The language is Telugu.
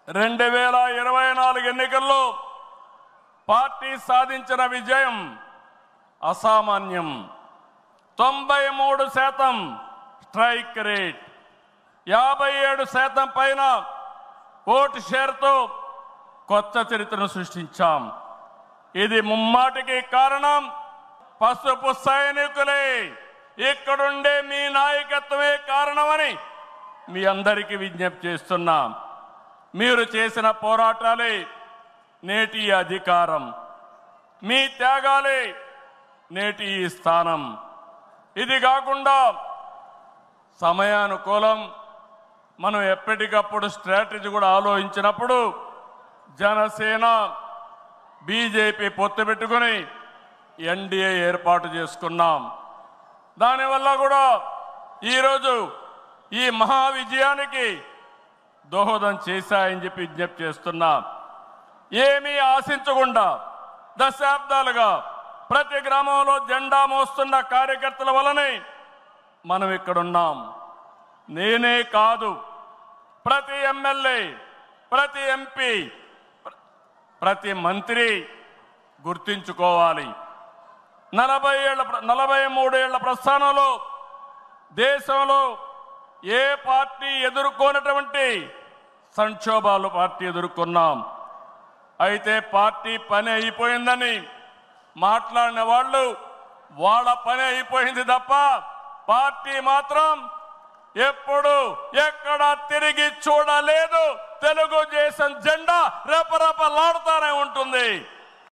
2024 ఎన్నికల్లో పార్టీ సాధించిన విజయం అసామాన్యం. 93% స్ట్రైక్ రేట్, 57% పైన ఓటు షేర్తో కొత్త చరిత్రను సృష్టించాం. ఇది ముమ్మాటికి కారణం పసుపు సైనికులే, ఇక్కడుండే మీ నాయకత్వమే కారణమని మీ అందరికీ విజ్ఞప్తి చేస్తున్నాం. మీరు చేసిన పోరాటాలే నేటి అధికారం, మీ త్యాగాలే నేటి ఈ స్థానం. ఇది కాకుండా సమయానుకూలం మనం ఎప్పటికప్పుడు స్ట్రాటజీ కూడా ఆలోచించినప్పుడు జనసేన బీజేపీ పొత్తు పెట్టుకొని ఎన్డీఏ ఏర్పాటు చేసుకున్నాం. దానివల్ల కూడా ఈరోజు ఈ మహా విజయానికి దోహదం చేశాయని చెప్పి విజ్ఞప్తి చేస్తున్నా. ఏమీ ఆశించకుండా దశాబ్దాలుగా ప్రతి గ్రామంలో జెండా మోస్తున్న కార్యకర్తల వలనే మనం ఇక్కడున్నాం. నేనే కాదు, ప్రతి ఎమ్మెల్యే, ప్రతి ఎంపీ, ప్రతి మంత్రి గుర్తించుకోవాలి. 43 ఏళ్ల ప్రస్థానంలో దేశంలో ఏ పార్టీ ఎదుర్కొన్నటువంటి సంక్షోభాలు పార్టీ ఎదుర్కొన్నాం. అయితే పార్టీ పని అయిపోయిందని మాట్లాడిన వాళ్ళు వాళ్ళ పని అయిపోయింది తప్ప పార్టీ మాత్రం ఎప్పుడు ఎక్కడ తిరిగి చూడలేదు. తెలుగుదేశం జెండా రెపరెపలాడుతూనే ఉంటుంది.